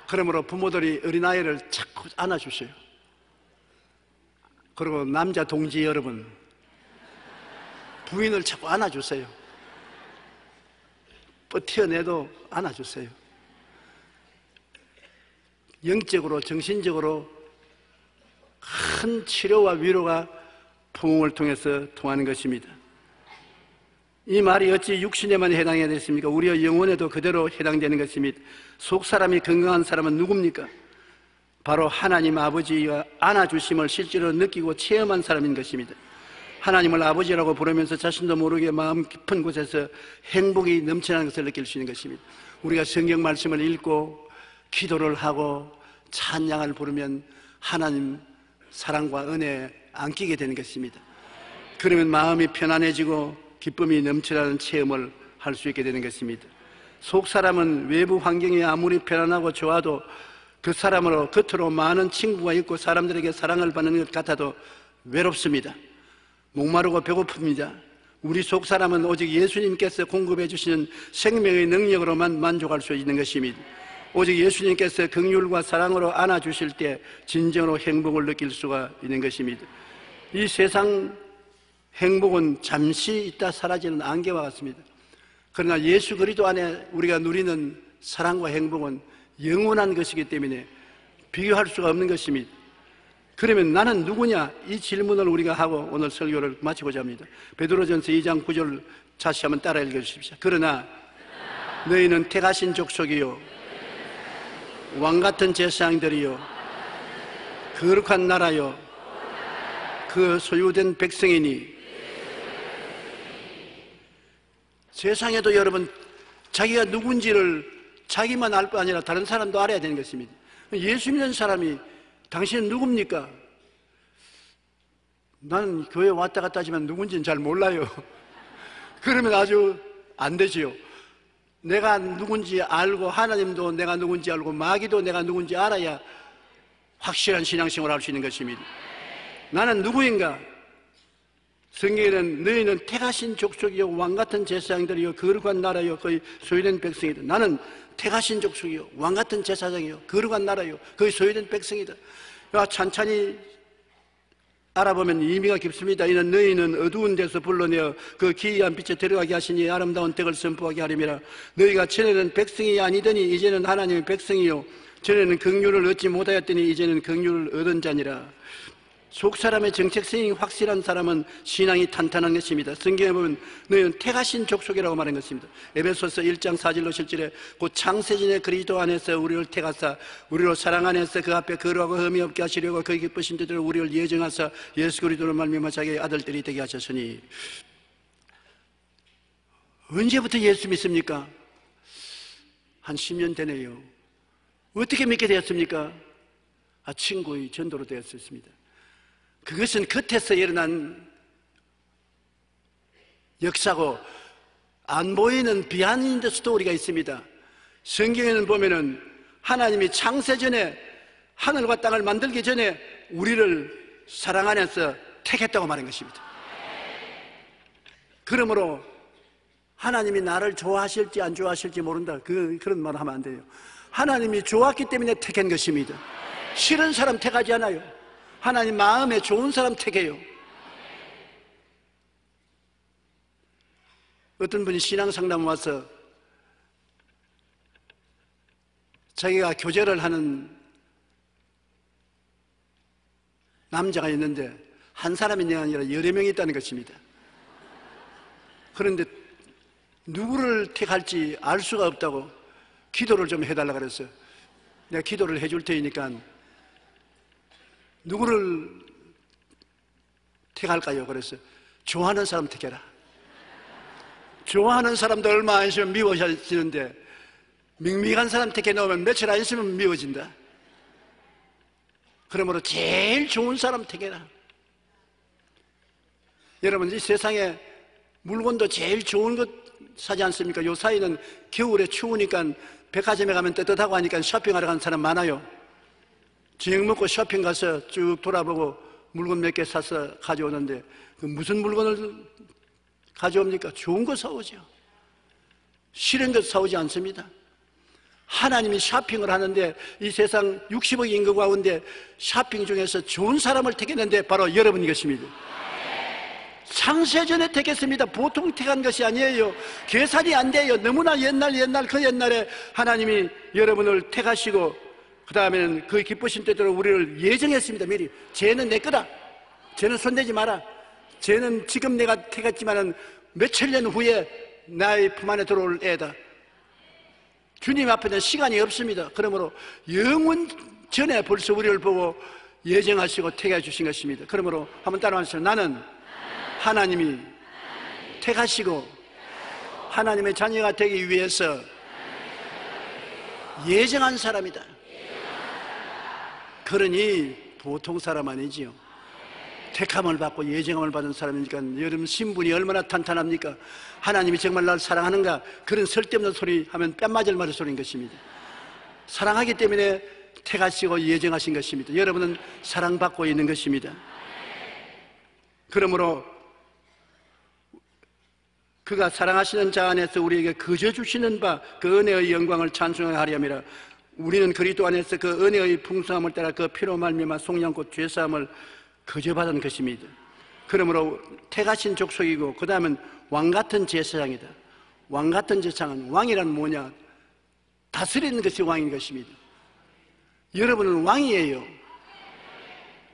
그러므로 부모들이 어린아이를 자꾸 안아주세요. 그리고 남자 동지 여러분, 부인을 자꾸 안아주세요. 버텨내도 안아주세요. 영적으로 정신적으로 큰 치료와 위로가 부흥을 통해서 통하는 것입니다. 이 말이 어찌 육신에만 해당해야 됐습니까? 우리의 영혼에도 그대로 해당되는 것입니다. 속사람이 건강한 사람은 누굽니까? 바로 하나님 아버지가 안아주심을 실제로 느끼고 체험한 사람인 것입니다. 하나님을 아버지라고 부르면서 자신도 모르게 마음 깊은 곳에서 행복이 넘쳐나는 것을 느낄 수 있는 것입니다. 우리가 성경 말씀을 읽고 기도를 하고 찬양을 부르면 하나님 사랑과 은혜에 안기게 되는 것입니다. 그러면 마음이 편안해지고 기쁨이 넘쳐나는 체험을 할 수 있게 되는 것입니다. 속 사람은 외부 환경이 아무리 편안하고 좋아도 그 사람으로 겉으로 많은 친구가 있고 사람들에게 사랑을 받는 것 같아도 외롭습니다. 목마르고 배고픕니다. 우리 속 사람은 오직 예수님께서 공급해 주시는 생명의 능력으로만 만족할 수 있는 것입니다. 오직 예수님께서 긍휼과 사랑으로 안아주실 때 진정으로 행복을 느낄 수가 있는 것입니다. 이 세상 행복은 잠시 있다 사라지는 안개와 같습니다. 그러나 예수 그리스도 안에 우리가 누리는 사랑과 행복은 영원한 것이기 때문에 비교할 수가 없는 것입니다. 그러면 나는 누구냐? 이 질문을 우리가 하고 오늘 설교를 마치고자 합니다. 베드로전서 2장 9절 다시 한번 따라 읽어주십시오. 그러나 너희는 택하신 족속이요 왕같은 제사장들이요 거룩한 나라요 그 소유된 백성이니. 세상에도 여러분 자기가 누군지를 자기만 알 뿐 아니라 다른 사람도 알아야 되는 것입니다. 예수 믿는 사람이 당신은 누굽니까? 나는 교회 왔다 갔다 하지만 누군지는 잘 몰라요. 그러면 아주 안 되지요. 내가 누군지 알고 하나님도 내가 누군지 알고 마귀도 내가 누군지 알아야 확실한 신앙생활을 할 수 있는 것입니다. 나는 누구인가? 성경에는 너희는 택하신 족속이요 왕같은 제사장들이요 거룩한 나라요 거의 소유된 백성이다. 나는 택하신 족속이요 왕같은 제사장이요 거룩한 나라요 거의 소유된 백성이다. 찬찬히 알아보면 의미가 깊습니다. 이는 너희는 어두운 데서 불러내어 그 기이한 빛에 들어가게 하시니 아름다운 덕을 선포하게 하림이라. 너희가 전에는 백성이 아니더니 이제는 하나님의 백성이요 전에는 긍휼을 얻지 못하였더니 이제는 긍휼을 얻은 자니라. 속 사람의 정체성이 확실한 사람은 신앙이 탄탄한 것입니다. 성경에 보면 너희는 택하신 족속이라고 말한 것입니다. 에베소서 1장 4절로 7절에 곧 창세전에 그리스도 안에서 우리를 택하사 우리로 사랑 안에서 그 앞에 거룩하고 흠이 없게 하시려고 그 기쁘신 뜻대로 우리를 예정하사 예수 그리스도로 말미암아 자기의 아들들이 되게 하셨으니. 언제부터 예수 믿습니까? 한 10년 되네요. 어떻게 믿게 되었습니까? 친구의 전도로 되었습니다. 그것은 겉에서 일어난 역사고 안 보이는 비하인드 스토리가 있습니다. 성경에는 보면은 하나님이 창세전에 하늘과 땅을 만들기 전에 우리를 사랑 안에서 택했다고 말한 것입니다. 그러므로 하나님이 나를 좋아하실지 안 좋아하실지 모른다, 그런 말 하면 안 돼요. 하나님이 좋았기 때문에 택한 것입니다. 싫은 사람 택하지 않아요. 하나님 마음에 좋은 사람 택해요. 어떤 분이 신앙상담 와서 자기가 교제를 하는 남자가 있는데 한 사람이 아니라 여러 명이 있다는 것입니다. 그런데 누구를 택할지 알 수가 없다고 기도를 좀 해달라 그랬어요. 내가 기도를 해줄 테니까 누구를 택할까요? 그래서 좋아하는 사람 택해라. 좋아하는 사람도 얼마 안 있으면 미워지는데 밍밍한 사람 택해 놓으면 며칠 안 있으면 미워진다. 그러므로 제일 좋은 사람 택해라. 여러분, 이 세상에 물건도 제일 좋은 것 사지 않습니까? 요 사이는 겨울에 추우니까 백화점에 가면 뜨뜻하고 하니까 쇼핑하러 가는 사람 많아요. 저녁 먹고 쇼핑 가서 쭉 돌아보고 물건 몇 개 사서 가져오는데 무슨 물건을 가져옵니까? 좋은 거 사오죠. 싫은 것 사오지 않습니다. 하나님이 쇼핑을 하는데 이 세상 60억 인구 가운데 쇼핑 중에서 좋은 사람을 택했는데 바로 여러분이 것입니다. 창세전에 택했습니다. 보통 택한 것이 아니에요. 계산이 안 돼요. 너무나 옛날 그 옛날에 하나님이 여러분을 택하시고 그 다음에는 그 기쁘신 뜻대로 우리를 예정했습니다. 미리. 쟤는 내 거다. 쟤는 손대지 마라. 쟤는 지금 내가 택했지만은 몇천 년 후에 나의 품 안에 들어올 애다. 주님 앞에는 시간이 없습니다. 그러므로 영원 전에 벌써 우리를 보고 예정하시고 택해 주신 것입니다. 그러므로 한번 따라하시죠. 나는 하나님이 택하시고 하나님의 자녀가 되기 위해서 예정한 사람이다. 그러니 보통 사람 아니지요. 택함을 받고 예정함을 받은 사람이니까 여러분 신분이 얼마나 탄탄합니까? 하나님이 정말 나를 사랑하는가? 그런 쓸데없는 소리 하면 뺨 맞을 말의 소리인 것입니다. 사랑하기 때문에 택하시고 예정하신 것입니다. 여러분은 사랑받고 있는 것입니다. 그러므로 그가 사랑하시는 자 안에서 우리에게 거저 주시는 바 그 은혜의 영광을 찬송하려 함이라. 우리는 그리스도 안에서 그 은혜의 풍성함을 따라 그 피로 말미암아 속량곧 죄사함을 거저 받은 것입니다. 그러므로 택하신 족속이고 그 다음은 왕같은 제사장이다. 왕같은 제사장은, 왕이란 뭐냐? 다스리는 것이 왕인 것입니다. 여러분은 왕이에요.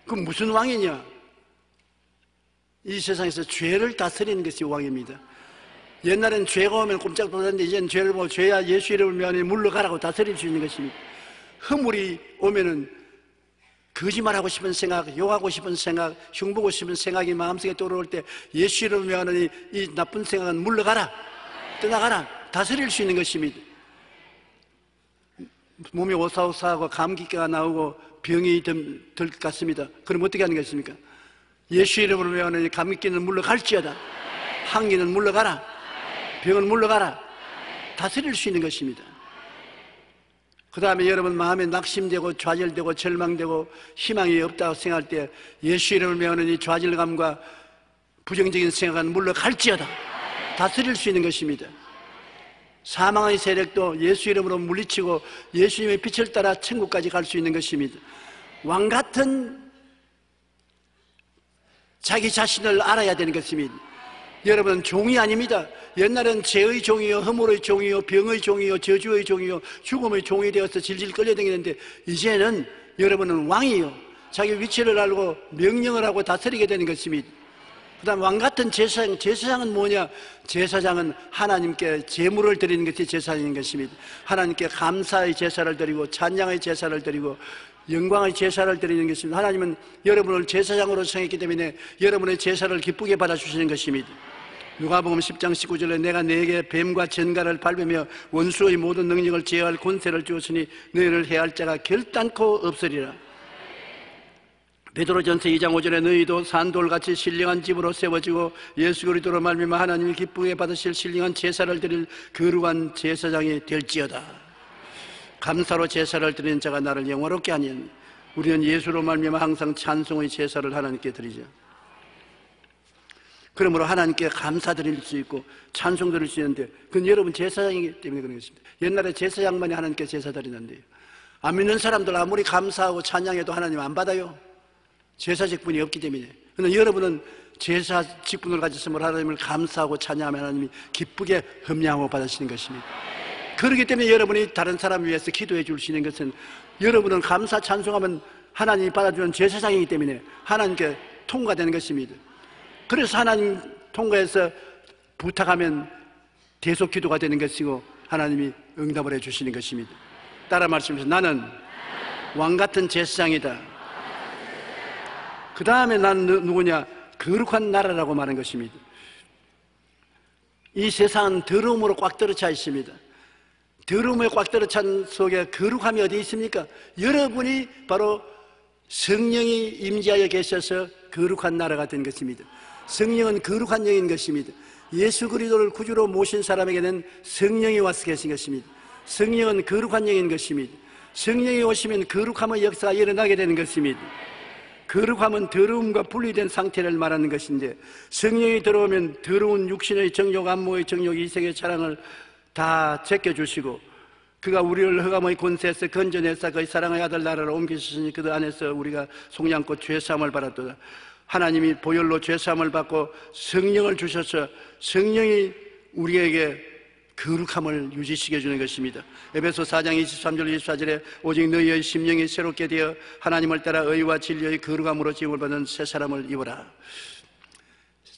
그럼 무슨 왕이냐? 이 세상에서 죄를 다스리는 것이 왕입니다. 옛날엔 죄가 오면 꼼짝 못하는데 이제는 죄를 보고 죄야 예수 이름을 명하니 물러가라고 다스릴 수 있는 것입니다. 허물이 오면은 거짓말하고 싶은 생각, 욕하고 싶은 생각, 흉보고 싶은 생각이 마음속에 떠오를 때 예수 이름을 명하니 이 나쁜 생각은 물러가라, 떠나가라, 다스릴 수 있는 것입니다. 몸이 오사오사하고 감기가 나오고 병이 들 것 같습니다. 그럼 어떻게 하는 것입니까? 예수 이름으로 명하니 감기는 물러갈지어다, 한기는 물러가라, 병은 물러가라, 다스릴 수 있는 것입니다. 그 다음에 여러분 마음에 낙심되고 좌절되고 절망되고 희망이 없다고 생각할 때 예수 이름을 명하는 이 좌절감과 부정적인 생각은 물러갈지어다, 다스릴 수 있는 것입니다. 사망의 세력도 예수 이름으로 물리치고 예수님의 빛을 따라 천국까지 갈 수 있는 것입니다. 왕같은 자기 자신을 알아야 되는 것입니다. 여러분은 종이 아닙니다. 옛날엔 죄의 종이요, 허물의 종이요, 병의 종이요, 저주의 종이요, 죽음의 종이 되어서 질질 끌려다니는데 이제는 여러분은 왕이요, 자기 위치를 알고 명령을 하고 다스리게 되는 것입니다. 그 다음 왕같은 제사장, 제사장은 뭐냐? 제사장은 하나님께 제물을 드리는 것이 제사장인 것입니다. 하나님께 감사의 제사를 드리고 찬양의 제사를 드리고 영광의 제사를 드리는 것입니다. 하나님은 여러분을 제사장으로 정했기 때문에 여러분의 제사를 기쁘게 받아주시는 것입니다. 누가복음 10장 19절에 내가 네게 뱀과 전갈을 밟으며 원수의 모든 능력을 제어할 권세를 주었으니 너희를 해할 자가 결단코 없으리라. 베드로전서 2장 5절에 너희도 산돌같이 신령한 집으로 세워지고 예수 그리스도로 말미암아 하나님이 기쁘게 받으실 신령한 제사를 드릴 거룩한 제사장이 될지어다. 감사로 제사를 드리는 자가 나를 영화롭게 하니 우리는 예수로 말미암아 항상 찬송의 제사를 하나님께 드리죠. 그러므로 하나님께 감사드릴 수 있고 찬송 드릴 수 있는데 그건 여러분 제사장이기 때문에 그런 것입니다. 옛날에 제사장만이 하나님께 제사 드리는데요, 안 믿는 사람들 아무리 감사하고 찬양해도 하나님 안 받아요. 제사 직분이 없기 때문에. 그런데 여러분은 제사 직분을 가졌으면 하나님을 감사하고 찬양하면 하나님이 기쁘게 흠양하고 받으시는 것입니다. 그렇기 때문에 여러분이 다른 사람 위해서 기도해 주시는 것은 여러분은 감사 찬송하면 하나님이 받아주는 제사장이기 때문에 하나님께 통과되는 것입니다. 그래서 하나님 통과해서 부탁하면 대속 기도가 되는 것이고 하나님이 응답을 해 주시는 것입니다. 따라 말씀하세요. 나는 왕같은 제사장이다. 그 다음에 나는 누구냐? 거룩한 나라라고 말한 것입니다. 이 세상은 더러움으로 꽉 들어차 있습니다. 더러움에 꽉 들어찬 속에 거룩함이 어디 있습니까? 여러분이 바로 성령이 임재하여 계셔서 거룩한 나라가 된 것입니다. 성령은 거룩한 영인 것입니다. 예수 그리스도를 구주로 모신 사람에게는 성령이 와서 계신 것입니다. 성령은 거룩한 영인 것입니다. 성령이 오시면 거룩함의 역사가 일어나게 되는 것입니다. 거룩함은 더러움과 분리된 상태를 말하는 것인데 성령이 들어오면 더러운 육신의 정욕, 안목의 정욕, 이색의 자랑을 다 제껴주시고 그가 우리를 흑암의 권세에서 건져내서 그의 사랑의 아들 나라로 옮기시니 그 안에서 우리가 속량껏 죄사함을 받았도다. 하나님이 보혈로 죄사함을 받고 성령을 주셔서 성령이 우리에게 거룩함을 유지시켜 주는 것입니다. 에베소 4장 23절 24절에 오직 너희의 심령이 새롭게 되어 하나님을 따라 의와 진리의 거룩함으로 지음을 받은 새 사람을 입어라.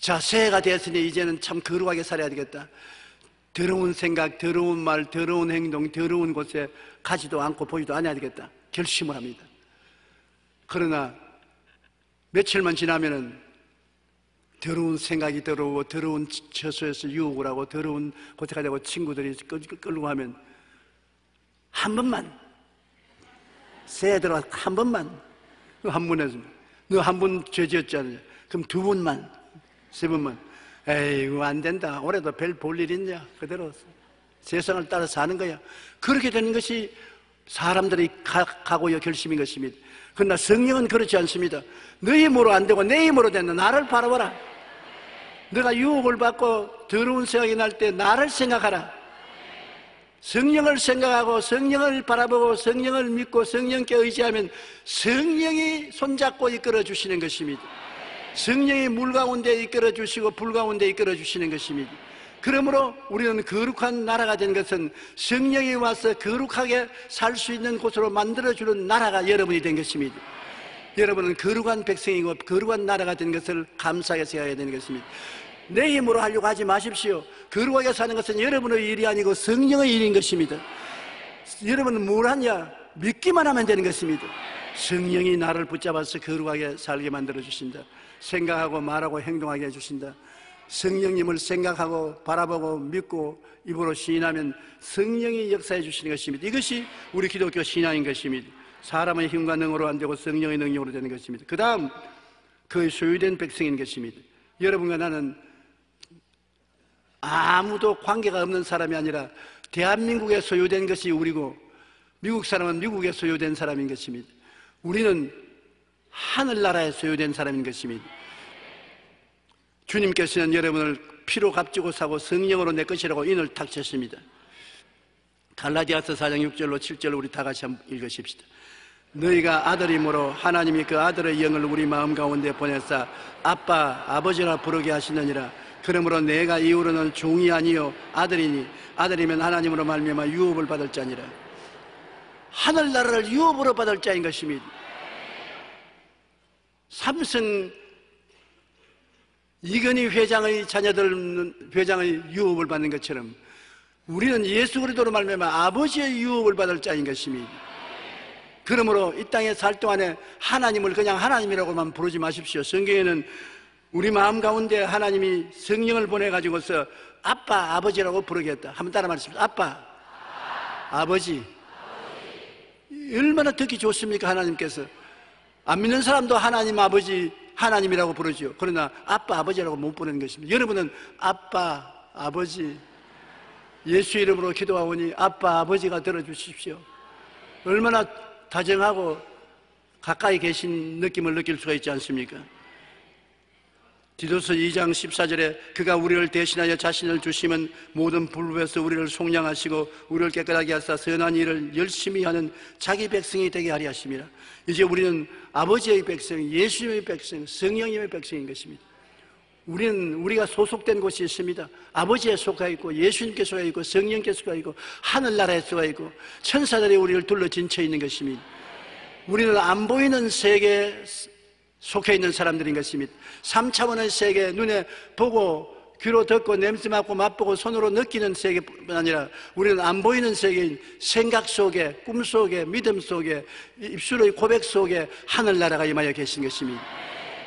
자, 새해가 되었으니 이제는 참 거룩하게 살아야 되겠다. 더러운 생각, 더러운 말, 더러운 행동, 더러운 곳에 가지도 않고 보지도 않아야 되겠다 결심을 합니다. 그러나 며칠만 지나면은 더러운 생각이 들어오고 더러운 처소에서 유혹을 하고 더러운 곳에 가자고 친구들이 끌고 가면 한 번만 새해 들어가서 한 번만 한 번에서 너 한 번 죄 지었잖아요. 그럼 두 번만 세 번만 에이구 안 된다. 올해도 별 볼 일 있냐. 그대로 세상을 따라 사는 거야. 그렇게 되는 것이 사람들이 각오의 결심인 것입니다. 그러나 성령은 그렇지 않습니다. 너희 힘으로 안 되고 내 힘으로 된다. 나를 바라보라. 너가 유혹을 받고 더러운 생각이 날 때 나를 생각하라. 성령을 생각하고 성령을 바라보고 성령을 믿고 성령께 의지하면 성령이 손잡고 이끌어 주시는 것입니다. 성령이 물 가운데 이끌어 주시고 불 가운데 이끌어 주시는 것입니다. 그러므로 우리는 거룩한 나라가 된 것은 성령이 와서 거룩하게 살 수 있는 곳으로 만들어주는 나라가 여러분이 된 것입니다. 여러분은 거룩한 백성이고 거룩한 나라가 된 것을 감사하게 생각해야 되는 것입니다. 내 힘으로 하려고 하지 마십시오. 거룩하게 사는 것은 여러분의 일이 아니고 성령의 일인 것입니다. 여러분은 뭘 하냐? 믿기만 하면 되는 것입니다. 성령이 나를 붙잡아서 거룩하게 살게 만들어 주신다. 생각하고 말하고 행동하게 해주신다. 성령님을 생각하고 바라보고 믿고 입으로 시인하면 성령이 역사해 주시는 것입니다. 이것이 우리 기독교 신앙인 것입니다. 사람의 힘과 능으로 안 되고 성령의 능력으로 되는 것입니다. 그 다음 그의 소유된 백성인 것입니다. 여러분과 나는 아무도 관계가 없는 사람이 아니라 대한민국에 소유된 것이 우리고 미국 사람은 미국에 소유된 사람인 것입니다. 우리는 하늘나라에 소유된 사람인 것입니다. 주님께서는 여러분을 피로 값지고 사고 성령으로 내 것이라고 인을 탁 쳤습니다. 갈라디아서 4장 6절로 7절 우리 다 같이 한번 읽으십시다. 너희가 아들이므로 하나님이 그 아들의 영을 우리 마음 가운데 보내사 아빠 아버지라 부르게 하시느니라. 그러므로 내가 이후로는 종이 아니요 아들이니 아들이면 하나님으로 말미암아 유업을 받을 자니라. 하늘나라를 유업으로 받을 자인 것입니다. 삼성 이건희 회장의 자녀들 회장의 유업을 받는 것처럼 우리는 예수 그리스도로 말미암아 아버지의 유업을 받을 자인 것입니다. 그러므로 이 땅에 살 동안에 하나님을 그냥 하나님이라고만 부르지 마십시오. 성경에는 우리 마음 가운데 하나님이 성령을 보내가지고서 아빠 아버지라고 부르겠다. 한번 따라 말씀하십시오. 아빠 아버지. 얼마나 듣기 좋습니까? 하나님께서 안 믿는 사람도 하나님 아버지 하나님이라고 부르죠. 그러나 아빠 아버지라고 못 부르는 것입니다. 여러분은 아빠 아버지 예수 이름으로 기도하오니 아빠 아버지가 들어주십시오. 얼마나 다정하고 가까이 계신 느낌을 느낄 수가 있지 않습니까? 디도서 2장 14절에 그가 우리를 대신하여 자신을 주시면 모든 불법에서 우리를 속량하시고 우리를 깨끗하게 하사 선한 일을 열심히 하는 자기 백성이 되게 하리 하심이라. 이제 우리는 아버지의 백성, 예수님의 백성, 성령님의 백성인 것입니다. 우리가 소속된 곳이 있습니다. 아버지에 속하 있고 예수님께 속하 있고 성령께 속하 있고 하늘나라에 속하 있고 천사들이 우리를 둘러 진쳐 있는 것입니다. 우리는 안 보이는 세계에 속해 있는 사람들인 것입니다. 3차원의 세계, 눈에 보고 귀로 듣고 냄새 맡고 맛보고 손으로 느끼는 세계뿐 아니라 우리는 안 보이는 세계인 생각 속에, 꿈 속에, 믿음 속에, 입술의 고백 속에 하늘나라가 임하여 계신 것입니다.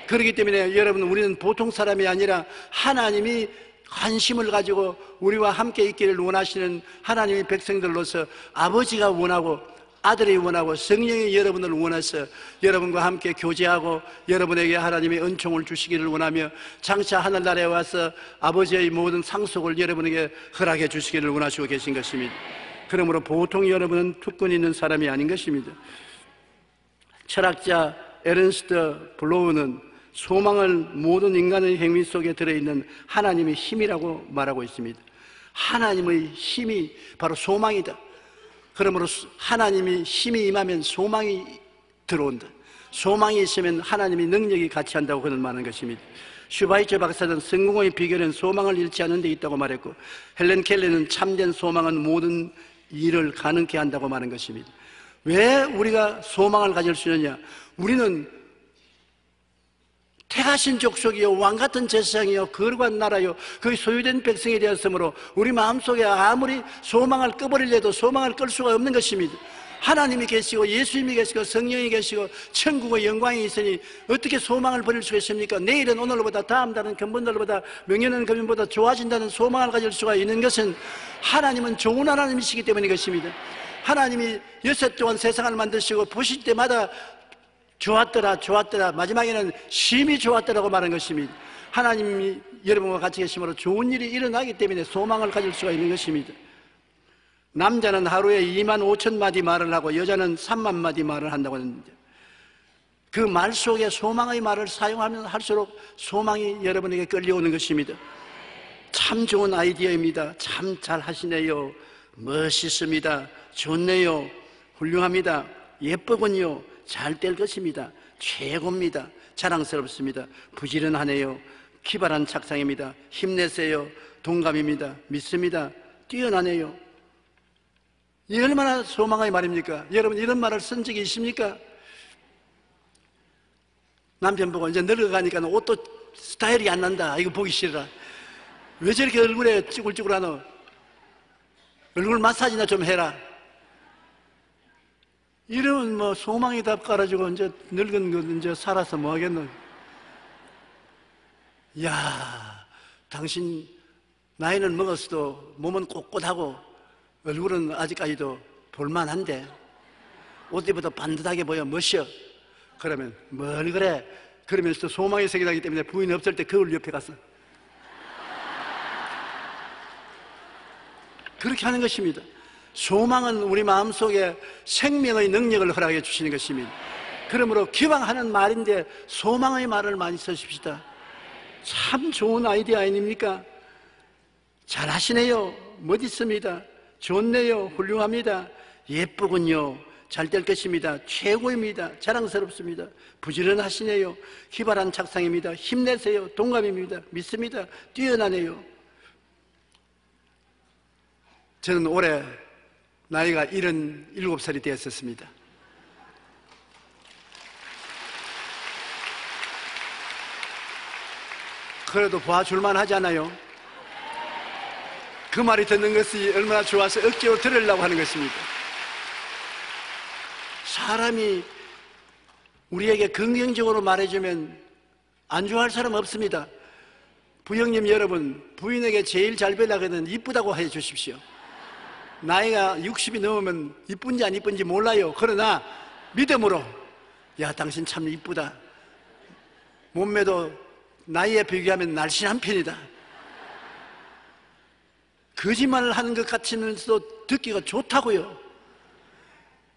그렇기 때문에 여러분, 우리는 보통 사람이 아니라 하나님이 관심을 가지고 우리와 함께 있기를 원하시는 하나님의 백성들로서 아버지가 원하고 아들이 원하고 성령이 여러분을 원해서 여러분과 함께 교제하고 여러분에게 하나님의 은총을 주시기를 원하며 장차 하늘나라에 와서 아버지의 모든 상속을 여러분에게 허락해 주시기를 원하시고 계신 것입니다. 그러므로 보통 여러분은 특권 있는 사람이 아닌 것입니다. 철학자 에른스트 블로우는 소망을 모든 인간의 행위 속에 들어있는 하나님의 힘이라고 말하고 있습니다. 하나님의 힘이 바로 소망이다. 그러므로 하나님이 힘이 임하면 소망이 들어온다. 소망이 있으면 하나님의 능력이 같이 한다고 그는 말하는 것입니다. 슈바이처 박사는 성공의 비결은 소망을 잃지 않는 데 있다고 말했고, 헬렌 켈러는 참된 소망은 모든 일을 가능케 한다고 말하는 것입니다. 왜 우리가 소망을 가질 수 있느냐? 우리는 택하신 족속이요 왕같은 제사장이요 거룩한 나라요 그의 소유된 백성이 되었으므로 우리 마음속에 아무리 소망을 꺼버리려도 소망을 끌 수가 없는 것입니다. 하나님이 계시고 예수님이 계시고 성령이 계시고 천국의 영광이 있으니 어떻게 소망을 버릴 수가 있습니까? 내일은 오늘보다, 다음 달은 금번달보다, 명년은 금년보다 좋아진다는 소망을 가질 수가 있는 것은 하나님은 좋은 하나님이시기 때문인 것입니다. 하나님이 여섯 동안 세상을 만드시고 보실 때마다 좋았더라 좋았더라, 마지막에는 심히 좋았더라고 말한 것입니다. 하나님이 여러분과 같이 계심으로 좋은 일이 일어나기 때문에 소망을 가질 수가 있는 것입니다. 남자는 하루에 25,000마디 말을 하고 여자는 30,000마디 말을 한다고 했는데, 그 말 속에 소망의 말을 사용하면 할수록 소망이 여러분에게 끌려오는 것입니다. 참 좋은 아이디어입니다. 참 잘하시네요. 멋있습니다. 좋네요. 훌륭합니다. 예쁘군요. 잘 될 것입니다. 최고입니다. 자랑스럽습니다. 부지런하네요. 기발한 착상입니다. 힘내세요. 동감입니다. 믿습니다. 뛰어나네요. 이 얼마나 소망의 말입니까? 여러분 이런 말을 쓴 적이 있습니까? 남편 보고 이제 늙어가니까 옷도 스타일이 안 난다. 이거 보기 싫어라. 왜 저렇게 얼굴에 찌글찌글하노? 얼굴 마사지나 좀 해라. 이러면 뭐 소망이 다 깔아주고 이제 늙은 거 이제 살아서 뭐 하겠노? 야, 당신 나이는 먹었어도 몸은 꼿꼿하고 얼굴은 아직까지도 볼만한데 옷 입어도 반듯하게 보여 멋져. 그러면 뭘 그래? 그러면서 소망이 생겨나기 때문에 부인이 없을 때 거울 옆에 가서 그렇게 하는 것입니다. 소망은 우리 마음속에 생명의 능력을 허락해 주시는 것입니다. 그러므로 기왕하는 말인데 소망의 말을 많이 쓰십시다. 참 좋은 아이디어 아닙니까? 잘하시네요. 멋있습니다. 좋네요. 훌륭합니다. 예쁘군요. 잘 될 것입니다. 최고입니다. 자랑스럽습니다. 부지런하시네요. 기발한 착상입니다. 힘내세요. 동감입니다. 믿습니다. 뛰어나네요. 저는 올해 나이가 77살이 되었었습니다. 그래도 봐줄만 하잖아요. 그 말이 듣는 것이 얼마나 좋아서 억지로 들으려고 하는 것입니다. 사람이 우리에게 긍정적으로 말해주면 안 좋아할 사람 없습니다. 부형님 여러분, 부인에게 제일 잘 변하거든 이쁘다고 해 주십시오. 나이가 60이 넘으면 이쁜지 안 이쁜지 몰라요. 그러나 믿음으로, 야 당신 참 이쁘다. 몸매도 나이에 비교하면 날씬한 편이다. 거짓말을 하는 것 같으면서도 듣기가 좋다고요.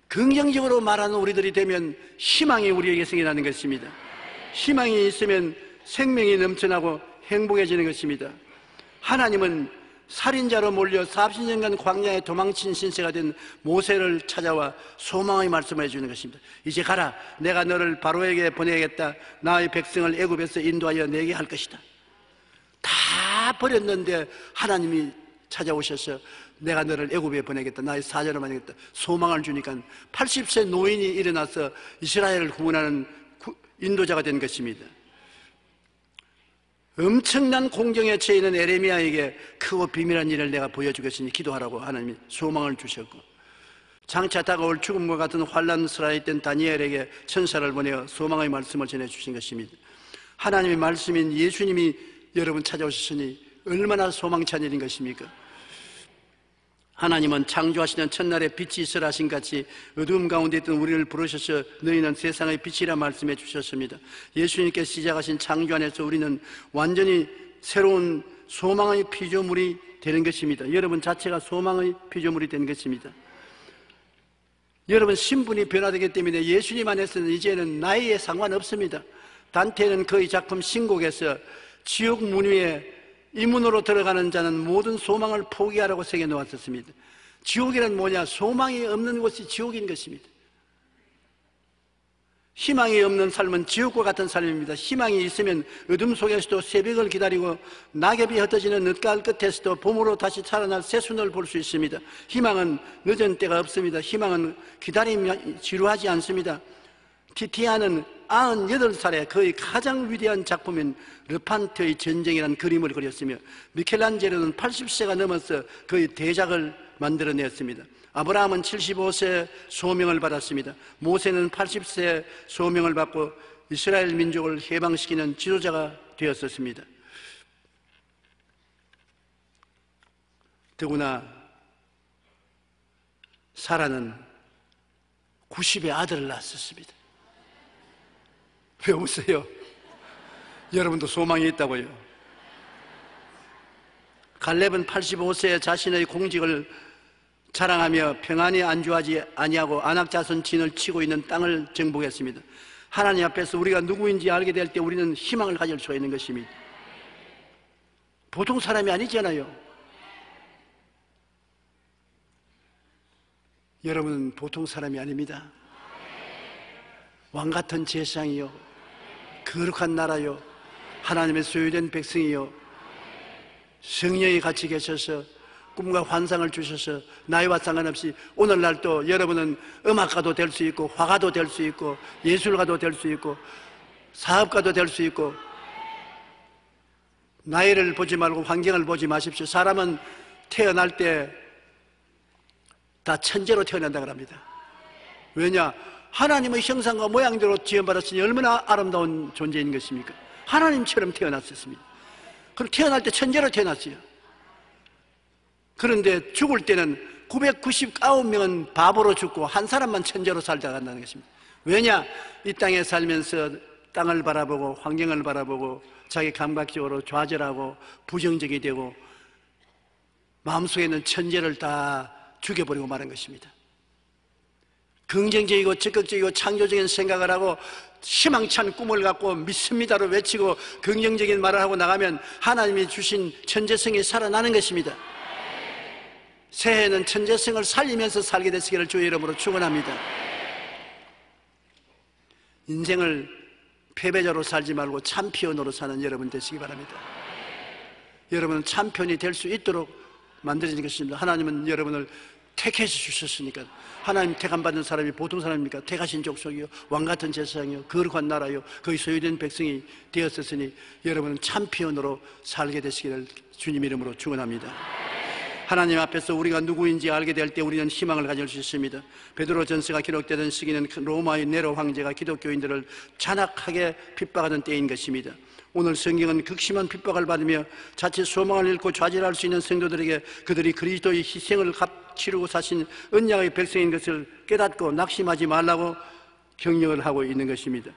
긍정적으로 말하는 우리들이 되면 희망이 우리에게 생겨나는 것입니다. 희망이 있으면 생명이 넘쳐나고 행복해지는 것입니다. 하나님은 살인자로 몰려 40년간 광야에 도망친 신세가 된 모세를 찾아와 소망의 말씀을 해주는 것입니다. 이제 가라. 내가 너를 바로에게 보내겠다. 나의 백성을 애굽에서 인도하여 내게 할 것이다. 다 버렸는데 하나님이 찾아오셔서 내가 너를 애굽에 보내겠다. 나의 사자로 만들겠다. 소망을 주니까 80세 노인이 일어나서 이스라엘을 구원하는 인도자가 된 것입니다. 엄청난 공경에 처해 있는 에레미야에게 크고 비밀한 일을 내가 보여주겠으니 기도하라고 하나님이 소망을 주셨고, 장차 다가올 죽음과 같은 환난스러워 있던 다니엘에게 천사를 보내어 소망의 말씀을 전해주신 것입니다. 하나님의 말씀인 예수님이 여러분 찾아오셨으니 얼마나 소망찬 일인 것입니까? 하나님은 창조하시는 첫날에 빛이 있으라 하신 같이 어두움 가운데 있던 우리를 부르셔서 너희는 세상의 빛이라 말씀해 주셨습니다. 예수님께서 시작하신 창조 안에서 우리는 완전히 새로운 소망의 피조물이 되는 것입니다. 여러분 자체가 소망의 피조물이 되는 것입니다. 여러분 신분이 변화되기 때문에 예수님 안에서는 이제는 나이에 상관없습니다. 단테는 그의 작품 신곡에서 지옥 문 위에 이 문으로 들어가는 자는 모든 소망을 포기하라고 새겨놓았었습니다. 지옥이란 뭐냐? 소망이 없는 곳이 지옥인 것입니다. 희망이 없는 삶은 지옥과 같은 삶입니다. 희망이 있으면 어둠 속에서도 새벽을 기다리고 낙엽이 흩어지는 늦가을 끝에서도 봄으로 다시 살아날 새순을 볼 수 있습니다. 희망은 늦은 때가 없습니다. 희망은 기다림이 지루하지 않습니다. 티티아는 98살에 그의 가장 위대한 작품인 르판트의 전쟁이라는 그림을 그렸으며 미켈란젤로는 80세가 넘어서 그의 대작을 만들어냈습니다. 아브라함은 75세 소명을 받았습니다. 모세는 80세 소명을 받고 이스라엘 민족을 해방시키는 지도자가 되었었습니다. 더구나 사라는 90의 아들을 낳았습니다. 왜 웃어요? 여러분도 소망이 있다고요. 갈렙은 85세에 자신의 공직을 자랑하며 평안히 안주하지 아니하고 안악자손 진을 치고 있는 땅을 정복했습니다. 하나님 앞에서 우리가 누구인지 알게 될 때 우리는 희망을 가질 수가 있는 것입니다. 보통 사람이 아니잖아요. 여러분은 보통 사람이 아닙니다. 왕같은 제사장이요, 거룩한 나라요, 하나님의 소유된 백성이요, 성령이 같이 계셔서 꿈과 환상을 주셔서 나이와 상관없이 오늘날도 여러분은 음악가도 될 수 있고 화가도 될 수 있고 예술가도 될 수 있고 사업가도 될 수 있고, 나이를 보지 말고 환경을 보지 마십시오. 사람은 태어날 때 다 천재로 태어난다고 합니다. 왜냐? 하나님의 형상과 모양대로 지음받았으니 얼마나 아름다운 존재인 것입니까? 하나님처럼 태어났었습니다. 그럼 태어날 때 천재로 태어났어요. 그런데 죽을 때는 999명은 바보로 죽고 한 사람만 천재로 살다 간다는 것입니다. 왜냐? 이 땅에 살면서 땅을 바라보고 환경을 바라보고 자기 감각적으로 좌절하고 부정적이 되고 마음속에 있는 천재를 다 죽여버리고 마는 것입니다. 긍정적이고 적극적이고 창조적인 생각을 하고 희망찬 꿈을 갖고 믿습니다로 외치고 긍정적인 말을 하고 나가면 하나님이 주신 천재성이 살아나는 것입니다. 새해에는 천재성을 살리면서 살게 되시기를 주의 이름으로 축원합니다. 인생을 패배자로 살지 말고 챔피언으로 사는 여러분 되시기 바랍니다. 여러분은 챔피언이 될 수 있도록 만들어진 것입니다. 하나님은 여러분을 택해서 주셨으니까. 하나님 택함받은 사람이 보통 사람입니까? 택하신 족속이요, 왕같은 제사장이요, 거룩한 나라요, 거기 소유된 백성이 되었으니 여러분은 챔피언으로 살게 되시기를 주님 이름으로 축원합니다. 하나님 앞에서 우리가 누구인지 알게 될 때 우리는 희망을 가질 수 있습니다. 베드로전서가 기록되던 시기는 로마의 네로 황제가 기독교인들을 잔악하게 핍박하던 때인 것입니다. 오늘 성경은 극심한 핍박을 받으며 자칫 소망을 잃고 좌절할 수 있는 성도들에게 그들이 그리스도의 희생을 값치르고 사신 언약의 백성인 것을 깨닫고 낙심하지 말라고 격려를 하고 있는 것입니다.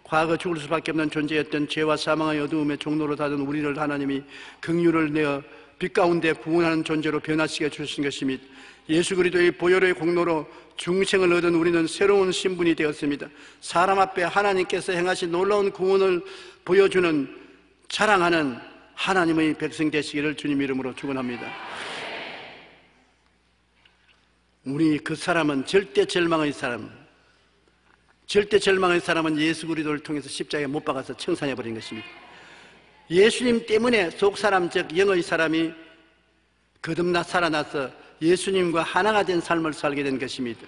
과거 죽을 수밖에 없는 존재였던 죄와 사망의 어두움의 종로로 닫은 우리를 하나님이 긍휼을 내어 빛 가운데 구원하는 존재로 변화시켜 주신 것입니다. 예수 그리스도의 보혈의 공로로 중생을 얻은 우리는 새로운 신분이 되었습니다. 사람 앞에 하나님께서 행하신 놀라운 구원을 보여주는 자랑하는 하나님의 백성 되시기를 주님 이름으로 축원합니다. 우리 그 사람은 절대 절망의 사람, 절대 절망의 사람은 예수 그리스도를 통해서 십자가에 못 박아서 청산해 버린 것입니다. 예수님 때문에 속사람 즉 영의 사람이 거듭나 살아나서 예수님과 하나가 된 삶을 살게 된 것입니다.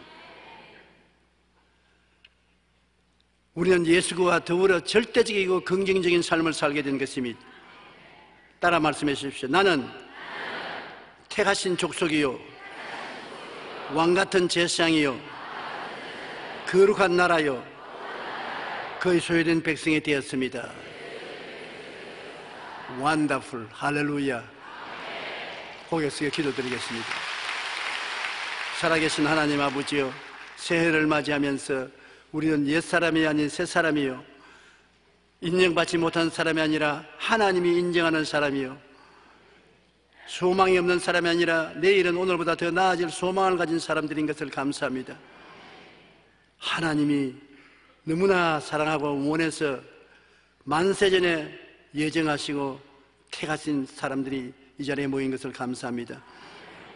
우리는 예수와 더불어 절대적이고 긍정적인 삶을 살게 된 것입니다. 따라 말씀해 주십시오. 나는 택하신 족속이요, 왕같은 제사장이요, 거룩한 나라요, 그의 소유된 백성이 되었습니다. 원더풀, 할렐루야. 고개 숙여 기도드리겠습니다. 살아계신 하나님 아버지요, 새해를 맞이하면서 우리는 옛사람이 아닌 새사람이요, 인정받지 못한 사람이 아니라 하나님이 인정하는 사람이요, 소망이 없는 사람이 아니라 내일은 오늘보다 더 나아질 소망을 가진 사람들인 것을 감사합니다. 하나님이 너무나 사랑하고 원해서 만세전에 예정하시고 택하신 사람들이 이 자리에 모인 것을 감사합니다.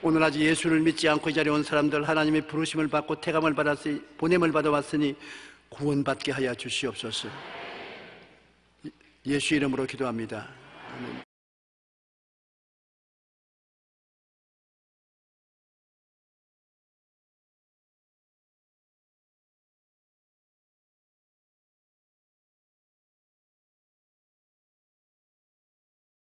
오늘 아직 예수를 믿지 않고 이 자리에 온 사람들, 하나님의 부르심을 받고 택함을 받았으니, 보냄을 받아왔으니 구원받게 하여 주시옵소서. 예수 이름으로 기도합니다. 아멘.